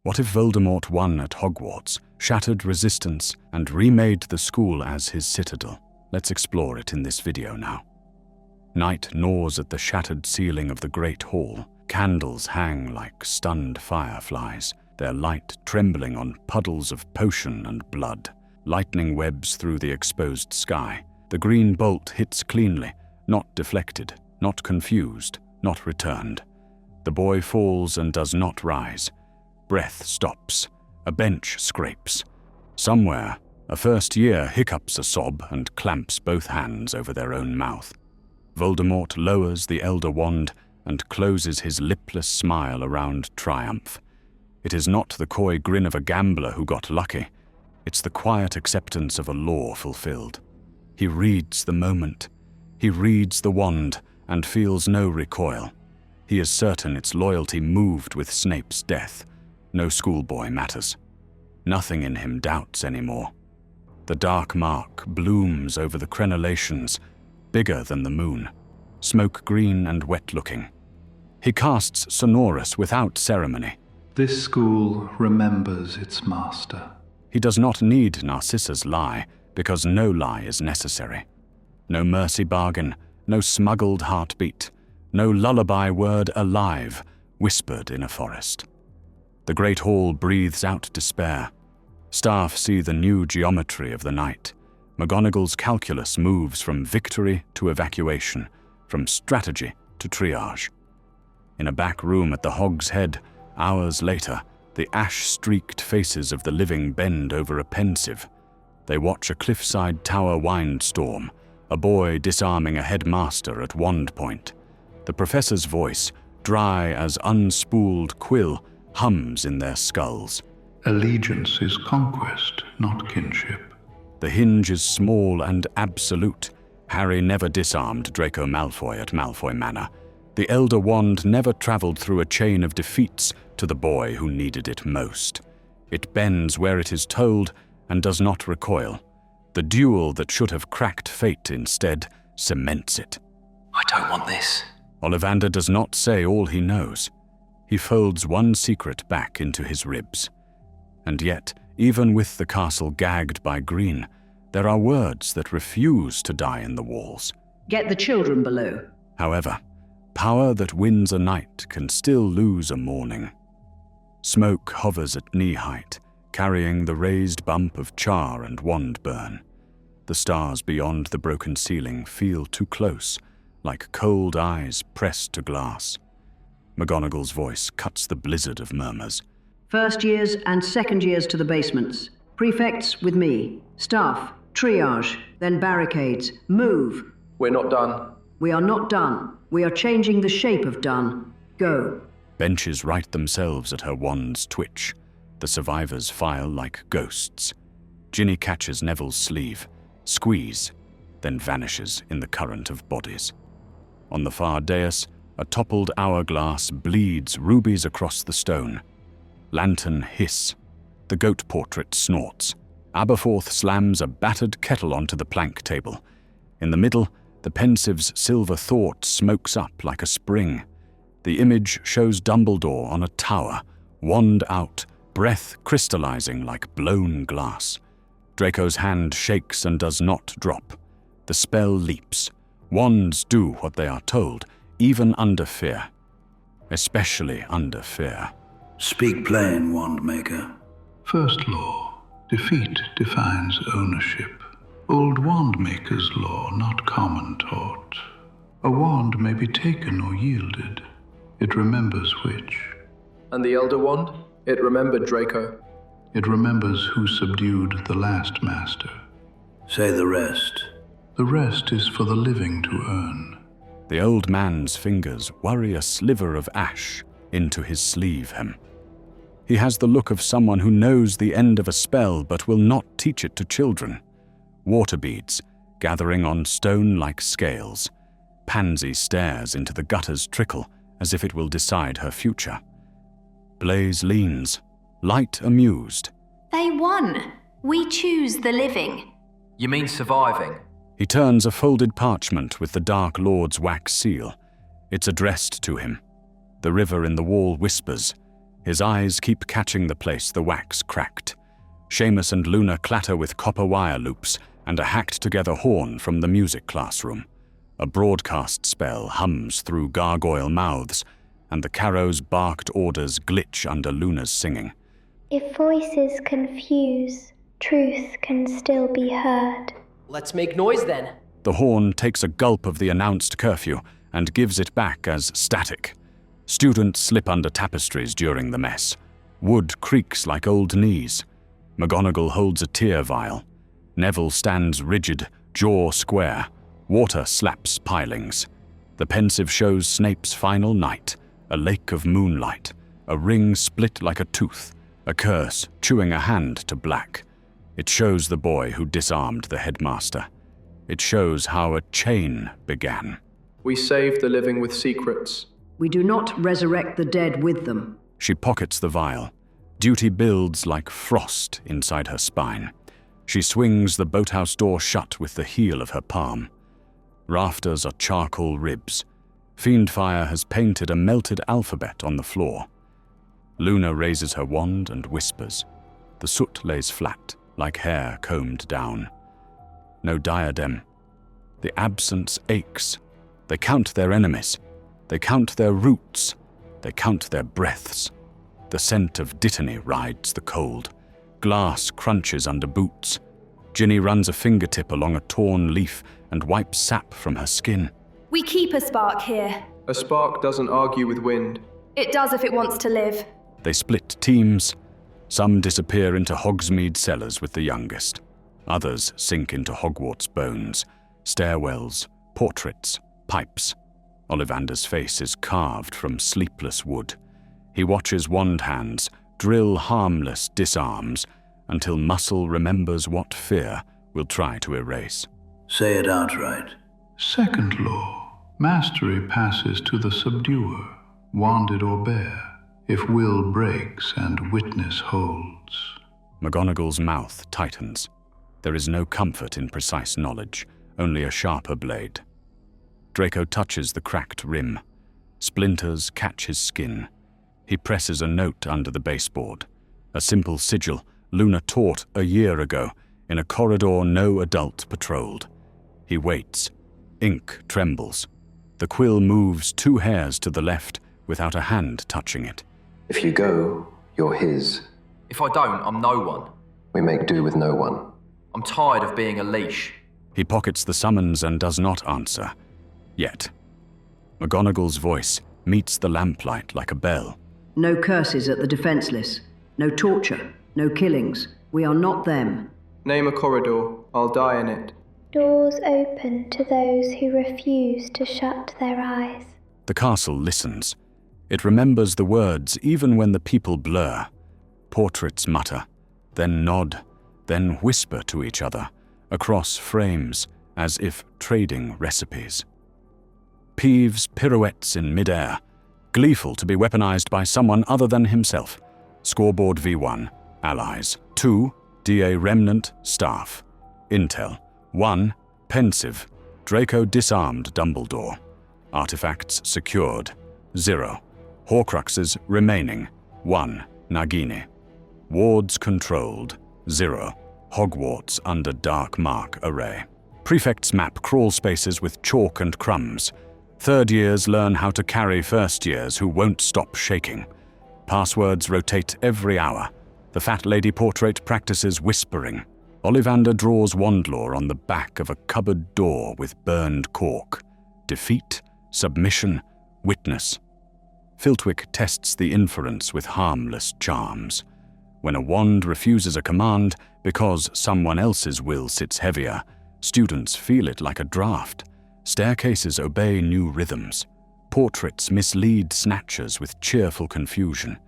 What if Voldemort won at Hogwarts, shattered resistance, and remade the school as his citadel? Let's explore it in this video now. Night gnaws at the shattered ceiling of the Great Hall. Candles hang like stunned fireflies, their light trembling on puddles of potion and blood. Lightning webs through the exposed sky. The green bolt hits cleanly, not deflected, not confused, not returned. The boy falls and does not rise. Breath stops. A bench scrapes. Somewhere, a first year hiccups a sob and clamps both hands over their own mouth. Voldemort lowers the Elder Wand and closes his lipless smile around triumph. It is not the coy grin of a gambler who got lucky. It's the quiet acceptance of a law fulfilled. He reads the moment. He reads the wand and feels no recoil. He is certain its loyalty moved with Snape's death. No schoolboy matters. Nothing in him doubts anymore. The dark mark blooms over the crenellations, bigger than the moon, smoke green and wet-looking. He casts Sonorous without ceremony. This school remembers its master. He does not need Narcissa's lie, because no lie is necessary. No mercy bargain, no smuggled heartbeat, no lullaby word alive, whispered in a forest. The Great Hall breathes out despair. Staff see the new geometry of the night. McGonagall's calculus moves from victory to evacuation, from strategy to triage. In a back room at the Hog's Head, hours later, the ash-streaked faces of the living bend over a pensive. They watch a cliffside tower windstorm, a boy disarming a headmaster at wand point. The professor's voice, dry as unspooled quill, hums in their skulls. Allegiance is conquest, not kinship. The hinge is small and absolute. Harry never disarmed Draco Malfoy at Malfoy Manor. The Elder Wand never traveled through a chain of defeats to the boy who needed it most. It bends where it is told and does not recoil. The duel that should have cracked fate instead cements it. I don't want this. Ollivander does not say all he knows. He folds one secret back into his ribs. And yet, even with the castle gagged by Green, there are words that refuse to die in the walls. Get the children below. However, power that wins a night can still lose a morning. Smoke hovers at knee-height, carrying the raised bump of char and wand burn. The stars beyond the broken ceiling feel too close, like cold eyes pressed to glass. McGonagall's voice cuts the blizzard of murmurs. First years and second years to the basements. Prefects with me. Staff, triage, then barricades. Move. We're not done. We are not done. We are changing the shape of done. Go. Benches right themselves at her wand's twitch. The survivors file like ghosts. Ginny catches Neville's sleeve, squeeze, then vanishes in the current of bodies. On the far dais, a toppled hourglass bleeds rubies across the stone. Lantern hiss. The goat portrait snorts. Aberforth slams a battered kettle onto the plank table. In the middle, the pensive's silver thought smokes up like a spring. The image shows Dumbledore on a tower, wand out, breath crystallizing like blown glass. Draco's hand shakes and does not drop. The spell leaps. Wands do what they are told, even under fear. Especially under fear. Speak plain, Wandmaker. First law. Defeat defines ownership. Old Wandmaker's law, not common taught. A wand may be taken or yielded. It remembers which. And the Elder Wand? It remembered Draco. It remembers who subdued the last master. Say the rest. The rest is for the living to earn. The old man's fingers worry a sliver of ash into his sleeve hem. He has the look of someone who knows the end of a spell but will not teach it to children. Water beads, gathering on stone like scales. Pansy stares into the gutter's trickle as if it will decide her future. Blaze leans, light amused. They won. We choose the living. You mean surviving? He turns a folded parchment with the Dark Lord's wax seal. It's addressed to him. The river in the wall whispers, His eyes keep catching the place the wax cracked. Seamus and Luna clatter with copper wire loops and a hacked-together horn from the music classroom. A broadcast spell hums through gargoyle mouths, and the Carrow's barked orders glitch under Luna's singing. If voices confuse, truth can still be heard. Let's make noise then. The horn takes a gulp of the announced curfew and gives it back as static. Students slip under tapestries during the mess. Wood creaks like old knees. McGonagall holds a tear vial. Neville stands rigid, jaw square. Water slaps pilings. The pensive shows Snape's final night, a lake of moonlight, a ring split like a tooth, a curse chewing a hand to black. It shows the boy who disarmed the headmaster. It shows how a chain began. We save the living with secrets. We do not resurrect the dead with them. She pockets the vial. Duty builds like frost inside her spine. She swings the boathouse door shut with the heel of her palm. Rafters are charcoal ribs. Fiendfire has painted a melted alphabet on the floor. Luna raises her wand and whispers. The soot lays flat, like hair combed down. No diadem. The absence aches. They count their enemies. They count their roots. They count their breaths. The scent of dittany rides the cold. Glass crunches under boots. Ginny runs a fingertip along a torn leaf and wipes sap from her skin. We keep a spark here. A spark doesn't argue with wind. It does if it wants to live. They split teams. Some disappear into Hogsmeade cellars with the youngest. Others sink into Hogwarts bones, stairwells, portraits, pipes. Ollivander's face is carved from sleepless wood. He watches wand hands drill harmless disarms until muscle remembers what fear will try to erase. Say it outright. Second law. Mastery passes to the subduer, wanded or bare, if will breaks and witness holds. McGonagall's mouth tightens. There is no comfort in precise knowledge, only a sharper blade. Draco touches the cracked rim. Splinters catch his skin. He presses a note under the baseboard. A simple sigil Luna taught a year ago in a corridor no adult patrolled. He waits. Ink trembles. The quill moves 2 hairs to the left without a hand touching it. If you go, you're his. If I don't, I'm no one. We make do with no one. I'm tired of being a leash. He pockets the summons and does not answer. Yet. McGonagall's voice meets the lamplight like a bell. No curses at the defenseless. No torture. No killings. We are not them. Name a corridor. I'll die in it. Doors open to those who refuse to shut their eyes. The castle listens. It remembers the words even when the people blur. Portraits mutter, then nod, then whisper to each other, across frames as if trading recipes. Peeves pirouettes in midair, gleeful to be weaponized by someone other than himself. Scoreboard V1, allies. 2, DA remnant, staff. Intel. 1, pensive. Draco disarmed Dumbledore. Artifacts secured. 0. Horcruxes remaining. 1, Nagini. Wards controlled. 0. Hogwarts under dark mark array. Prefects map crawl spaces with chalk and crumbs. Third years learn how to carry first years who won't stop shaking. Passwords rotate every hour. The fat lady portrait practices whispering. Ollivander draws wandlore on the back of a cupboard door with burned cork. Defeat, submission, witness. Filtwick tests the inference with harmless charms. When a wand refuses a command because someone else's will sits heavier, students feel it like a draft. Staircases obey new rhythms. Portraits mislead snatchers with cheerful confusion.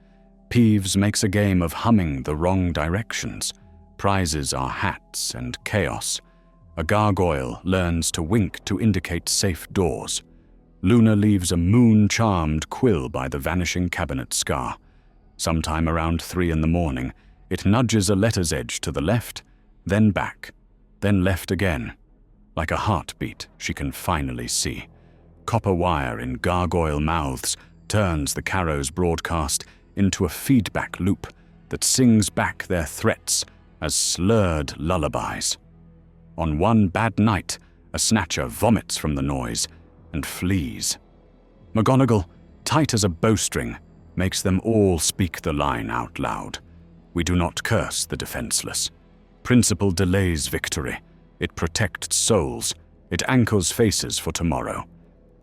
Peeves makes a game of humming the wrong directions. Prizes are hats and chaos. A gargoyle learns to wink to indicate safe doors. Luna leaves a moon-charmed quill by the vanishing cabinet scar. Sometime around 3 in the morning, it nudges a letter's edge to the left, then back, then left again. Like a heartbeat, she can finally see. Copper wire in gargoyle mouths turns the Carrow's broadcast into a feedback loop that sings back their threats as slurred lullabies. On one bad night, a snatcher vomits from the noise and flees. McGonagall, tight as a bowstring, makes them all speak the line out loud. We do not curse the defenseless. Principle delays victory. It protects souls. It anchors faces for tomorrow.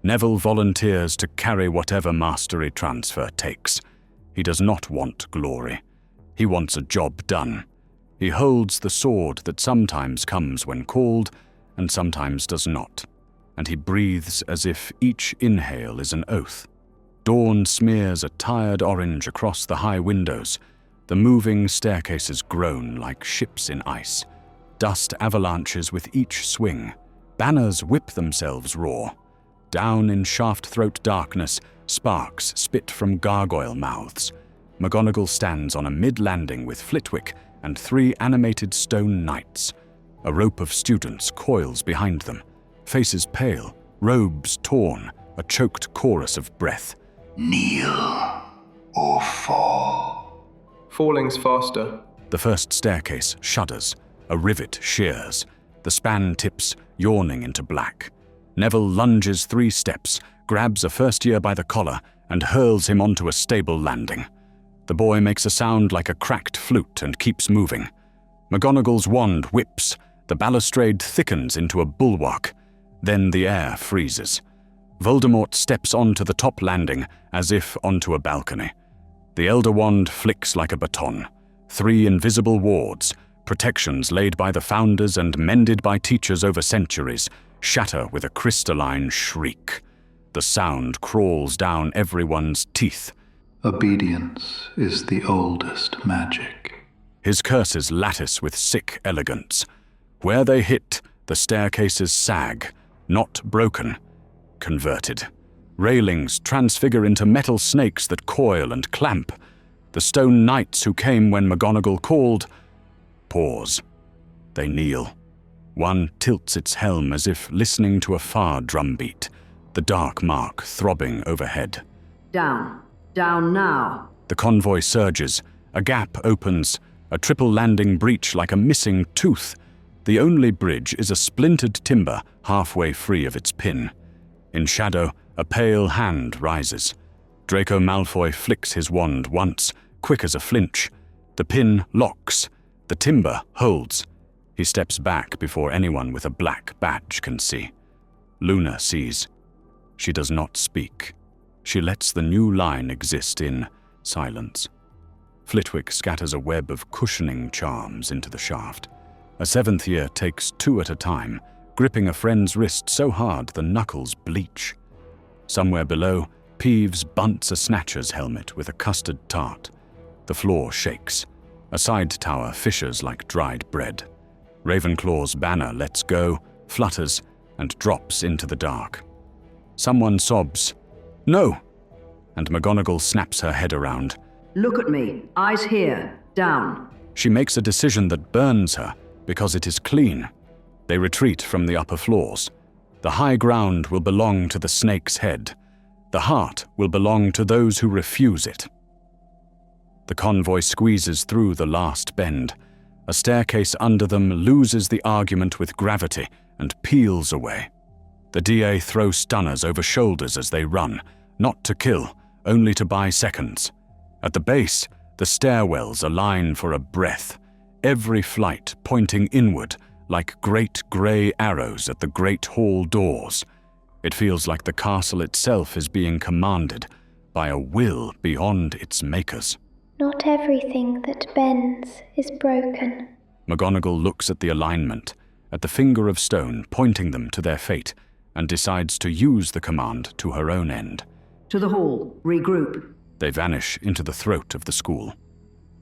Neville volunteers to carry whatever mastery transfer takes. He does not want glory. He wants a job done. He holds the sword that sometimes comes when called and sometimes does not, and he breathes as if each inhale is an oath. Dawn smears a tired orange across the high windows. The moving staircases groan like ships in ice. Dust avalanches with each swing. Banners whip themselves raw. Down in shaft-throat darkness, sparks spit from gargoyle mouths. McGonagall stands on a mid-landing with Flitwick and 3 animated stone knights. A rope of students coils behind them. Faces pale, robes torn, a choked chorus of breath. Kneel or fall. Falling's faster. The first staircase shudders. A rivet shears. The span tips, yawning into black. Neville lunges 3 steps, grabs a first year by the collar, and hurls him onto a stable landing. The boy makes a sound like a cracked flute and keeps moving. McGonagall's wand whips. The balustrade thickens into a bulwark. Then the air freezes. Voldemort steps onto the top landing, as if onto a balcony. The Elder Wand flicks like a baton. 3 invisible wards, protections laid by the founders and mended by teachers over centuries, shatter with a crystalline shriek. The sound crawls down everyone's teeth. Obedience is the oldest magic. His curses lattice with sick elegance. Where they hit, the staircases sag, not broken, converted. Railings transfigure into metal snakes that coil and clamp. The stone knights who came when McGonagall called pause. They kneel. One tilts its helm as if listening to a far drumbeat, the dark mark throbbing overhead. Down. Down now. The convoy surges. A gap opens, a triple landing breach like a missing tooth. The only bridge is a splintered timber halfway free of its pin. In shadow, a pale hand rises. Draco Malfoy flicks his wand once, quick as a flinch. The pin locks. The timber holds. He steps back before anyone with a black badge can see. Luna sees. She does not speak. She lets the new line exist in silence. Flitwick scatters a web of cushioning charms into the shaft. A 7th year takes 2 at a time, gripping a friend's wrist so hard the knuckles bleach. Somewhere below, Peeves bunts a snatcher's helmet with a custard tart. The floor shakes. A side tower fissures like dried bread. Ravenclaw's banner lets go, flutters, and drops into the dark. Someone sobs, "No!" and McGonagall snaps her head around. Look at me. Eyes here. Down. She makes a decision that burns her because it is clean. They retreat from the upper floors. The high ground will belong to the snake's head. The heart will belong to those who refuse it. The convoy squeezes through the last bend. A staircase under them loses the argument with gravity and peels away. The DA throw stunners over shoulders as they run, not to kill, only to buy seconds. At the base, the stairwells align for a breath, every flight pointing inward like great grey arrows at the great hall doors. It feels like the castle itself is being commanded by a will beyond its makers. Not everything that bends is broken. McGonagall looks at the alignment, at the finger of stone pointing them to their fate, and decides to use the command to her own end. To the hall. Regroup. They vanish into the throat of the school.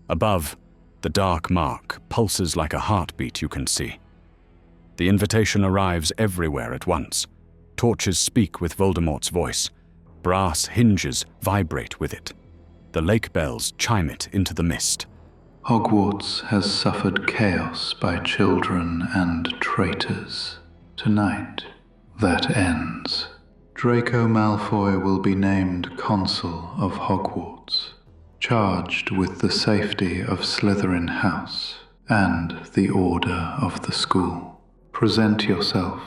Above, the dark mark pulses like a heartbeat you can see. The invitation arrives everywhere at once. Torches speak with Voldemort's voice. Brass hinges vibrate with it. The lake bells chime it into the mist. Hogwarts has suffered chaos by children and traitors. Tonight, that ends. Draco Malfoy will be named Consul of Hogwarts. charged with the safety of Slytherin House and the order of the school. Present yourself,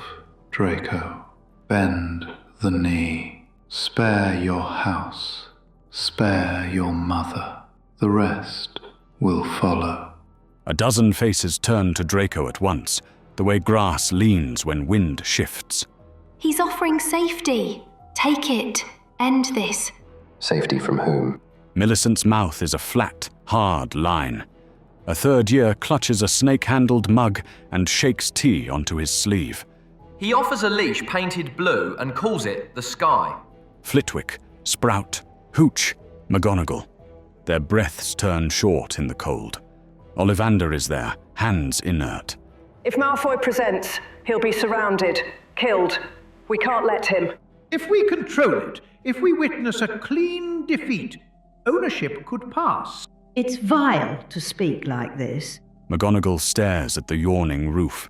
Draco. Bend the knee. Spare your house. Spare your mother. The rest will follow. A dozen faces turn to Draco at once, the way grass leans when wind shifts. He's offering safety. Take it. End this. Safety from whom? Millicent's mouth is a flat, hard line. A third year clutches a snake-handled mug and shakes tea onto his sleeve. He offers a leash painted blue and calls it the sky. Flitwick, Sprout, Hooch, McGonagall. Their breaths turn short in the cold. Ollivander is there, hands inert. If Malfoy presents, he'll be surrounded, killed. We can't let him. If we control it, if we witness a clean defeat, ownership could pass. It's vile to speak like this. McGonagall stares at the yawning roof.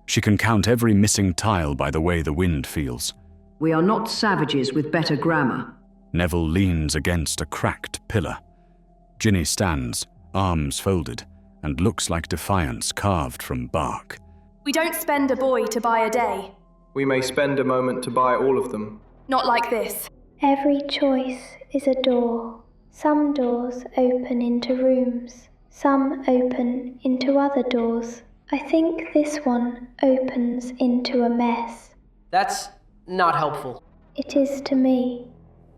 She can count every missing tile by the way the wind feels. We are not savages with better grammar. Neville leans against a cracked pillar. Ginny stands, arms folded, and looks like defiance carved from bark. We don't spend a boy to buy a day. We may spend a moment to buy all of them. Not like this. Every choice is a door. Some doors open into rooms. Some open into other doors. I think this one opens into a mess. That's not helpful. It is to me.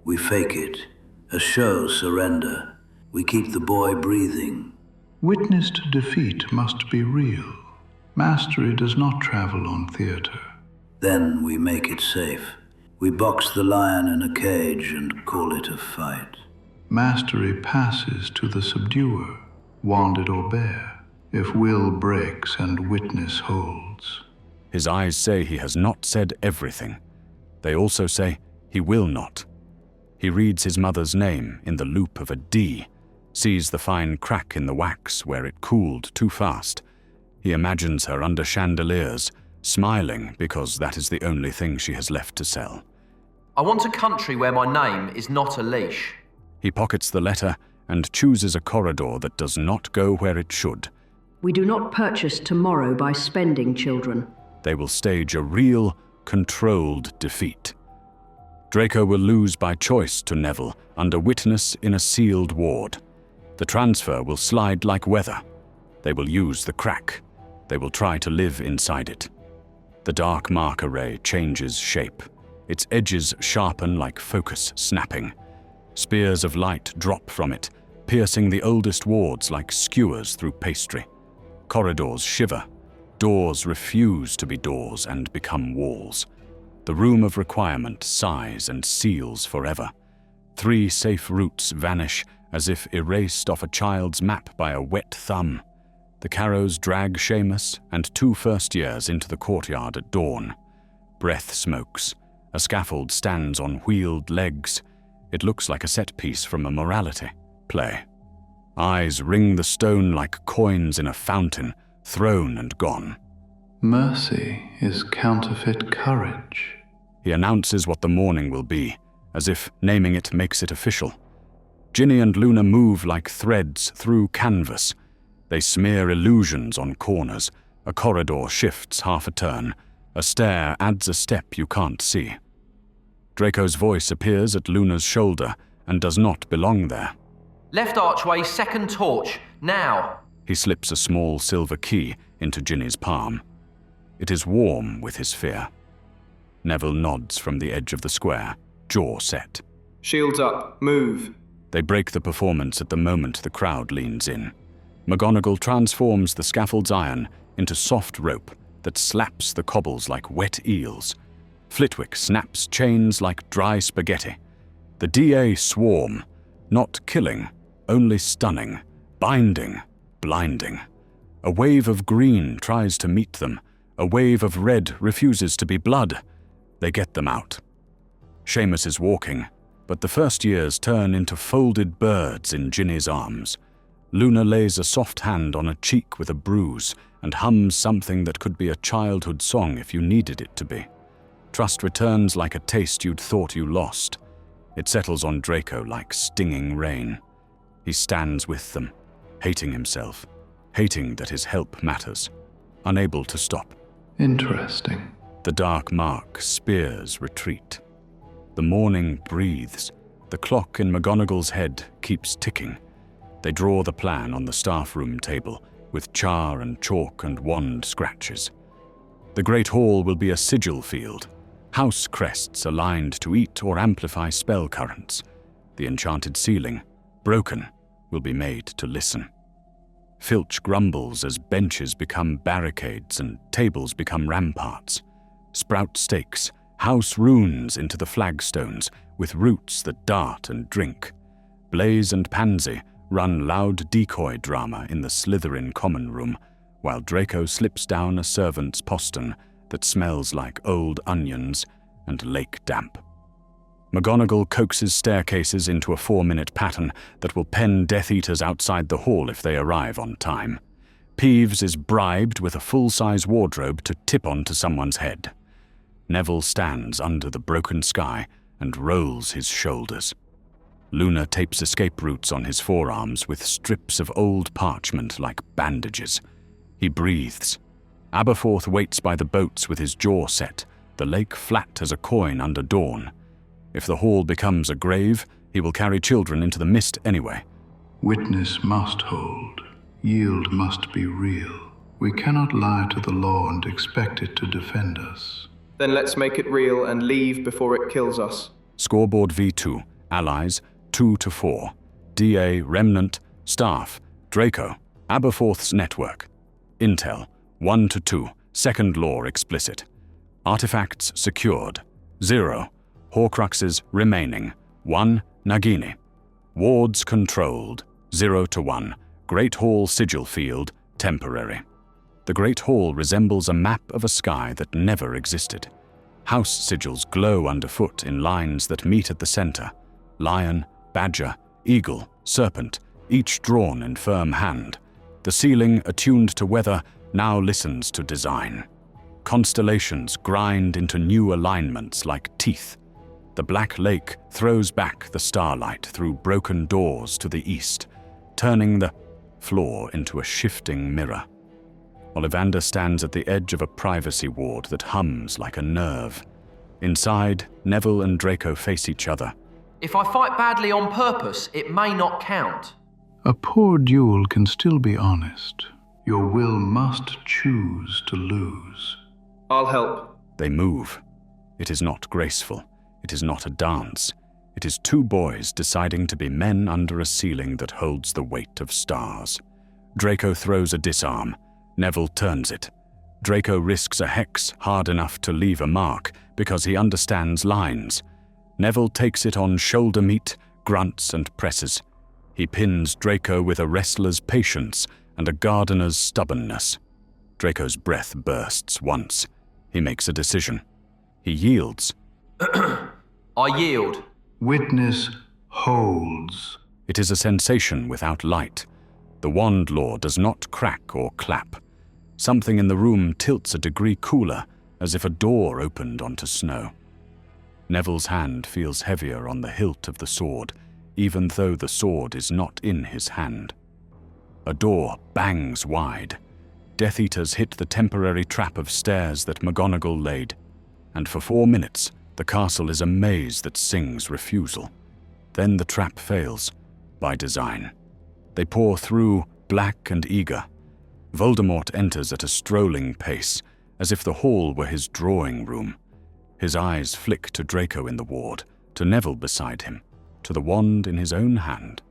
We fake it. A show surrender. We keep the boy breathing. Witnessed defeat must be real. Mastery does not travel on theater. Then we make it safe. We box the lion in a cage and call it a fight. Mastery passes to the subduer, wanded or bare, if will breaks and witness holds. His eyes say he has not said everything. They also say he will not. He reads his mother's name in the loop of a D, sees the fine crack in the wax where it cooled too fast. He imagines her under chandeliers, smiling because that is the only thing she has left to sell. I want a country where my name is not a leash. He pockets the letter and chooses a corridor that does not go where it should. We do not purchase tomorrow by spending, children. They will stage a real, controlled defeat. Draco will lose by choice to Neville under witness in a sealed ward. The transfer will slide like weather. They will use the crack. They will try to live inside it. The dark marker ray changes shape. Its edges sharpen like focus snapping. Spears of light drop from it, piercing the oldest wards like skewers through pastry. Corridors shiver. Doors refuse to be doors and become walls. The room of requirement sighs and seals forever. 3 safe routes vanish as if erased off a child's map by a wet thumb. The Carrows drag Seamus and 2 first years into the courtyard at dawn. Breath smokes. A scaffold stands on wheeled legs. It looks like a set piece from a morality play. Eyes ring the stone like coins in a fountain, thrown and gone. Mercy is counterfeit courage. He announces what the morning will be, as if naming it makes it official. Ginny and Luna move like threads through canvas. They smear illusions on corners. A corridor shifts half a turn. A stair adds a step you can't see. Draco's voice appears at Luna's shoulder and does not belong there. Left archway, second torch, now. He slips a small silver key into Ginny's palm. It is warm with his fear. Neville nods from the edge of the square, jaw set. Shields up, move. They break the performance at the moment the crowd leans in. McGonagall transforms the scaffold's iron into soft rope that slaps the cobbles like wet eels. Flitwick snaps chains like dry spaghetti. The DA swarm, not killing, only stunning, binding, blinding. A wave of green tries to meet them. A wave of red refuses to be blood. They get them out. Seamus is walking, but the first years turn into folded birds in Ginny's arms. Luna lays a soft hand on a cheek with a bruise and hums something that could be a childhood song if you needed it to be. Trust returns like a taste you'd thought you lost. It settles on Draco like stinging rain. He stands with them, hating himself, hating that his help matters, unable to stop. Interesting. The dark mark spears retreat. The morning breathes. The clock in McGonagall's head keeps ticking. They draw the plan on the staff room table with char and chalk and wand scratches. The Great Hall will be a sigil field, house crests aligned to eat or amplify spell currents. The enchanted ceiling, broken, will be made to listen. Filch grumbles as benches become barricades and tables become ramparts. Sprout stakes, house runes into the flagstones with roots that dart and drink. Blaze and Pansy run loud decoy drama in the Slytherin common room, while Draco slips down a servant's postern that smells like old onions and lake damp. McGonagall coaxes staircases into a 4-minute pattern that will pen Death Eaters outside the hall if they arrive on time. Peeves is bribed with a full-size wardrobe to tip onto someone's head. Neville stands under the broken sky and rolls his shoulders. Luna tapes escape routes on his forearms with strips of old parchment like bandages. He breathes. Aberforth waits by the boats with his jaw set, the lake flat as a coin under dawn. If the hall becomes a grave, he will carry children into the mist anyway. Witness must hold. Yield must be real. We cannot lie to the law and expect it to defend us. Then let's make it real and leave before it kills us. Scoreboard V2, allies 2-4. DA, Remnant, Staff, Draco, Aberforth's network. Intel 1-2, second law explicit. Artifacts secured. 0. Horcruxes remaining. 1. Nagini. Wards controlled. 0-1. Great Hall sigil field temporary. The Great Hall resembles a map of a sky that never existed. House sigils glow underfoot in lines that meet at the center. Lion, badger, eagle, serpent, each drawn in firm hand. The ceiling, attuned to weather, now listens to design. Constellations grind into new alignments like teeth. The black lake throws back the starlight through broken doors to the east, turning the floor into a shifting mirror. Ollivander stands at the edge of a privacy ward that hums like a nerve. Inside, Neville and Draco face each other. If I fight badly on purpose, it may not count. A poor duel can still be honest. Your will must choose to lose. I'll help. They move. It is not graceful. It is not a dance. It is two boys deciding to be men under a ceiling that holds the weight of stars. Draco throws a disarm. Neville turns it. Draco risks a hex hard enough to leave a mark because he understands lines. Neville takes it on shoulder meat, grunts and presses. He pins Draco with a wrestler's patience and a gardener's stubbornness. Draco's breath bursts once. He makes a decision. He yields. I yield. Witness holds. It is a sensation without light. The wandlore does not crack or clap. Something in the room tilts a degree cooler, as if a door opened onto snow. Neville's hand feels heavier on the hilt of the sword, even though the sword is not in his hand. A door bangs wide. Death Eaters hit the temporary trap of stairs that McGonagall laid, and for 4 minutes the castle is a maze that sings refusal. Then the trap fails, by design. They pour through, black and eager. Voldemort enters at a strolling pace, as if the hall were his drawing room. His eyes flick to Draco in the ward, to Neville beside him, to the wand in his own hand.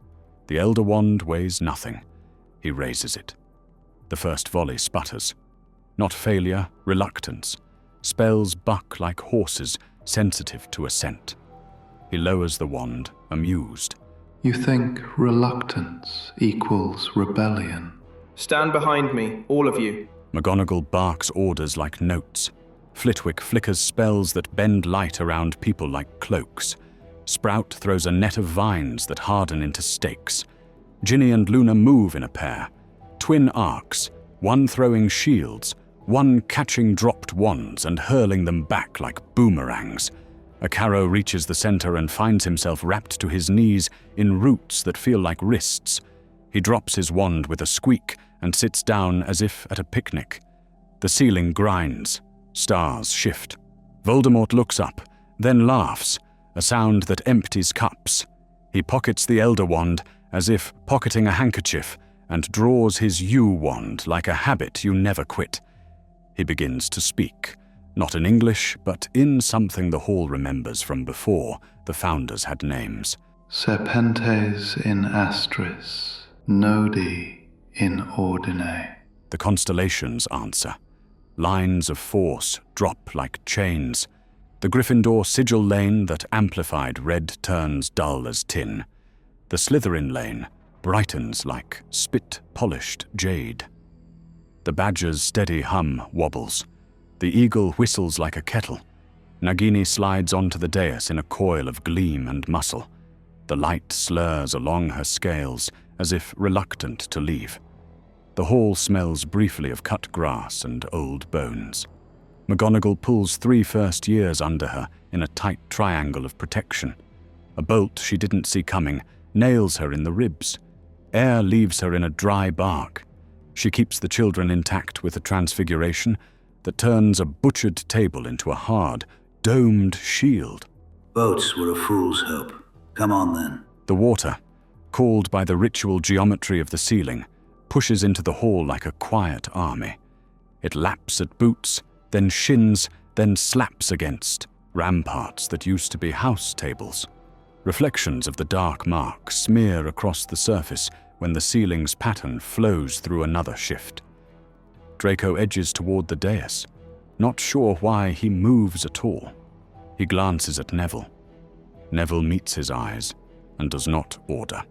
The Elder Wand weighs nothing. He raises it. The first volley sputters. Not failure, reluctance. Spells buck like horses, sensitive to a scent. He lowers the wand, amused. You think reluctance equals rebellion? Stand behind me, all of you. McGonagall barks orders like notes. Flitwick flickers spells that bend light around people like cloaks. Sprout throws a net of vines that harden into stakes. Ginny and Luna move in a pair. Twin arcs, one throwing shields, one catching dropped wands and hurling them back like boomerangs. A carrow reaches the center and finds himself wrapped to his knees in roots that feel like wrists. He drops his wand with a squeak and sits down as if at a picnic. The ceiling grinds. Stars shift. Voldemort looks up, then laughs, a sound that empties cups. He pockets the Elder Wand as if pocketing a handkerchief and draws his U-wand like a habit you never quit. He begins to speak, not in English, but in something the hall remembers from before the founders had names. Serpentes in astris, nodi in ordine. The constellations answer. Lines of force drop like chains. The Gryffindor sigil lane that amplified red turns dull as tin. The Slytherin lane brightens like spit-polished jade. The badger's steady hum wobbles. The eagle whistles like a kettle. Nagini slides onto the dais in a coil of gleam and muscle. The light slurs along her scales as if reluctant to leave. The hall smells briefly of cut grass and old bones. McGonagall pulls 3 first years under her in a tight triangle of protection. A bolt she didn't see coming nails her in the ribs. Air leaves her in a dry bark. She keeps the children intact with a transfiguration that turns a butchered table into a hard, domed shield. Boats were a fool's hope. Come on then. The water, called by the ritual geometry of the ceiling, pushes into the hall like a quiet army. It laps at boots, then shins, then slaps against ramparts that used to be house tables. Reflections of the dark mark smear across the surface when the ceiling's pattern flows through another shift. Draco edges toward the dais, not sure why he moves at all. He glances at Neville. Neville meets his eyes and does not order.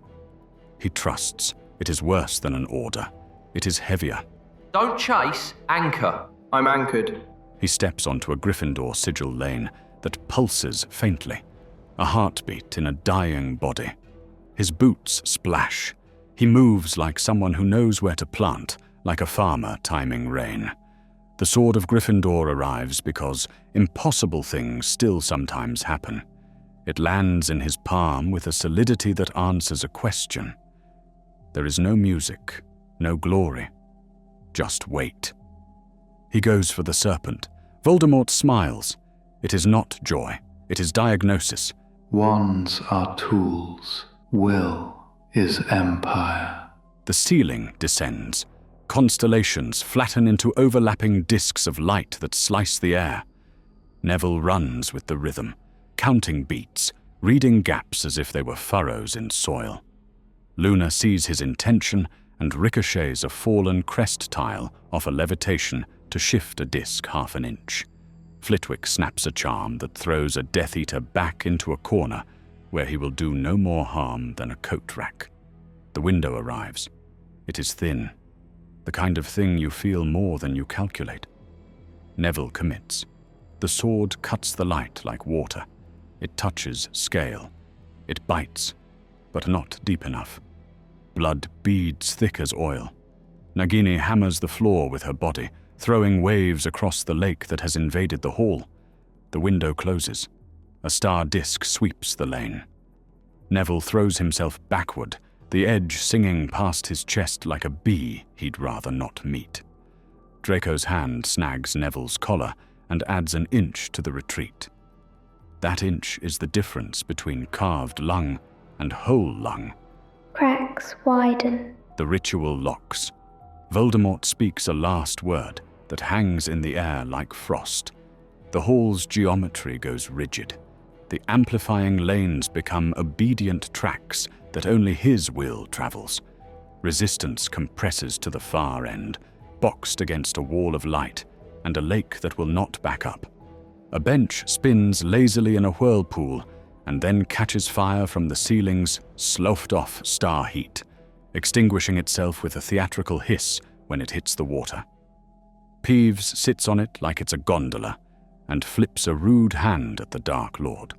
He trusts. It is worse than an order. It is heavier. Don't chase, anchor. I'm anchored. He steps onto a Gryffindor sigil lane that pulses faintly, a heartbeat in a dying body. His boots splash. He moves like someone who knows where to plant, like a farmer timing rain. The sword of Gryffindor arrives because impossible things still sometimes happen. It lands in his palm with a solidity that answers a question. There is no music, no glory, just wait. He goes for the serpent. Voldemort smiles. It is not joy, it is diagnosis. Wands are tools. Will is empire. The ceiling descends. Constellations flatten into overlapping discs of light that slice the air. Neville runs with the rhythm, counting beats, reading gaps as if they were furrows in soil. Luna sees his intention and ricochets a fallen crest tile off a levitation to shift a disc half an inch. Flitwick snaps a charm that throws a Death Eater back into a corner where he will do no more harm than a coat rack. The window arrives. It is thin, the kind of thing you feel more than you calculate. Neville commits. The sword cuts the light like water. It touches scale. It bites, but not deep enough. Blood beads thick as oil. Nagini hammers the floor with her body, throwing waves across the lake that has invaded the hall. The window closes. A star disk sweeps the lane. Neville throws himself backward, the edge singing past his chest like a bee he'd rather not meet. Draco's hand snags Neville's collar and adds an inch to the retreat. That inch is the difference between carved lung and whole lung. Cracks widen. The ritual locks. Voldemort speaks a last word that hangs in the air like frost. The hall's geometry goes rigid. The amplifying lanes become obedient tracks that only his will travels. Resistance compresses to the far end, boxed against a wall of light and a lake that will not back up. A bench spins lazily in a whirlpool and then catches fire from the ceiling's sloughed-off star heat, extinguishing itself with a theatrical hiss when it hits the water. Peeves sits on it like it's a gondola and flips a rude hand at the Dark Lord.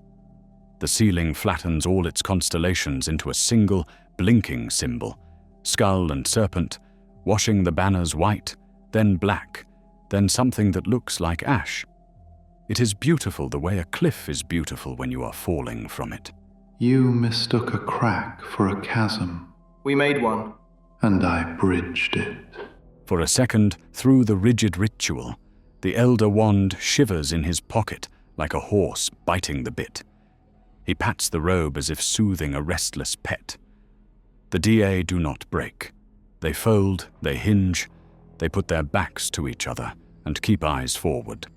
The ceiling flattens all its constellations into a single, blinking symbol, skull and serpent, washing the banners white, then black, then something that looks like ash. It is beautiful the way a cliff is beautiful when you are falling from it. You mistook a crack for a chasm. We made one. And I bridged it. For a second, through the rigid ritual, the Elder Wand shivers in his pocket like a horse biting the bit. He pats the robe as if soothing a restless pet. The DA do not break. They fold, they hinge, they put their backs to each other and keep eyes forward.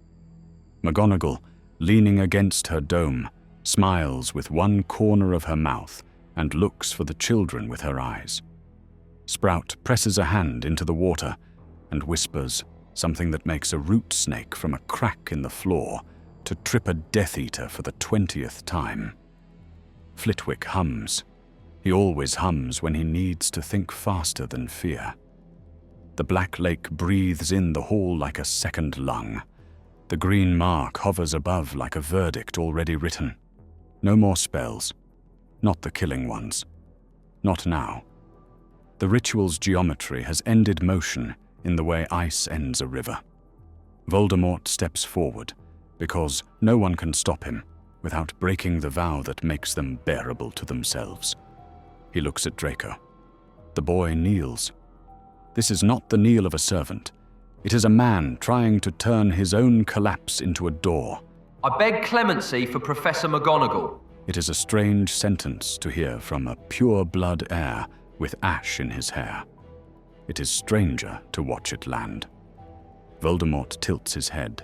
McGonagall, leaning against her dome, smiles with one corner of her mouth and looks for the children with her eyes. Sprout presses a hand into the water and whispers something that makes a root snake from a crack in the floor to trip a Death Eater for the 20th time. Flitwick hums. He always hums when he needs to think faster than fear. The Black Lake breathes in the hall like a second lung. The green mark hovers above like a verdict already written. No more spells. Not the killing ones. Not now. The ritual's geometry has ended motion in the way ice ends a river. Voldemort steps forward, because no one can stop him without breaking the vow that makes them bearable to themselves. He looks at Draco. The boy kneels. This is not the kneel of a servant. It is a man trying to turn his own collapse into a door. I beg clemency for Professor McGonagall. It is a strange sentence to hear from a pure-blood heir with ash in his hair. It is stranger to watch it land. Voldemort tilts his head.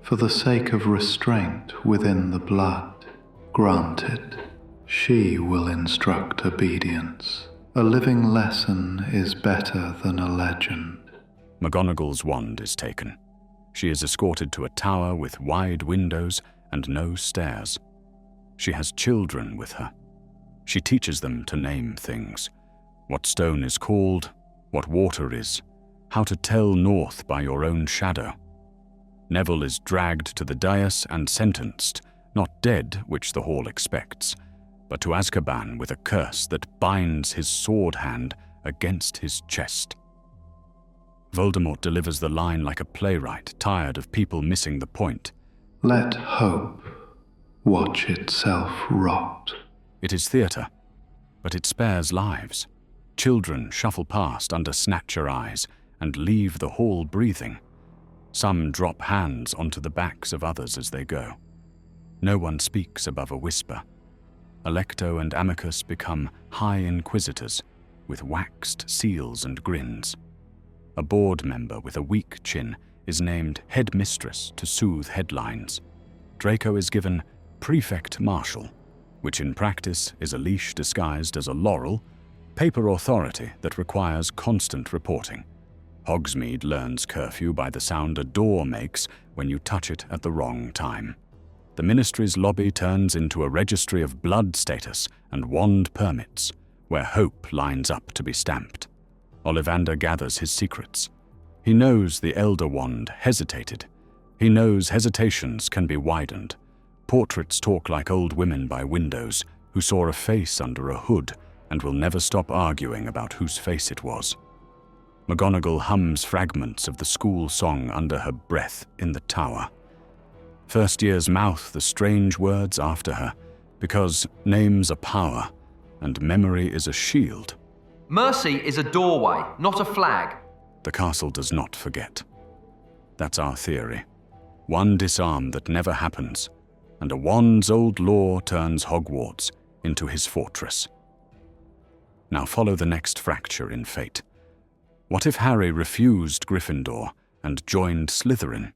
For the sake of restraint within the blood, granted, she will instruct obedience. A living lesson is better than a legend. McGonagall's wand is taken. She is escorted to a tower with wide windows and no stairs. She has children with her. She teaches them to name things. What stone is called, what water is, how to tell north by your own shadow. Neville is dragged to the dais and sentenced, not dead, which the hall expects, but to Azkaban with a curse that binds his sword hand against his chest. Voldemort delivers the line like a playwright tired of people missing the point. Let hope watch itself rot. It is theatre, but it spares lives. Children shuffle past under snatcher eyes and leave the hall breathing. Some drop hands onto the backs of others as they go. No one speaks above a whisper. Alecto and Amicus become high inquisitors with waxed seals and grins. A board member with a weak chin is named headmistress to soothe headlines. Draco is given prefect marshal, which in practice is a leash disguised as a laurel, paper authority that requires constant reporting. Hogsmeade learns curfew by the sound a door makes when you touch it at the wrong time. The Ministry's lobby turns into a registry of blood status and wand permits, where hope lines up to be stamped. Ollivander gathers his secrets. He knows the Elder Wand hesitated. He knows hesitations can be widened. Portraits talk like old women by windows who saw a face under a hood and will never stop arguing about whose face it was. McGonagall hums fragments of the school song under her breath in the tower. First years mouth the strange words after her, because names are power, and memory is a shield. Mercy is a doorway, not a flag. The castle does not forget. That's our theory. One disarm that never happens, and a wand's old law turns Hogwarts into his fortress. Now follow the next fracture in fate. What if Harry refused Gryffindor and joined Slytherin?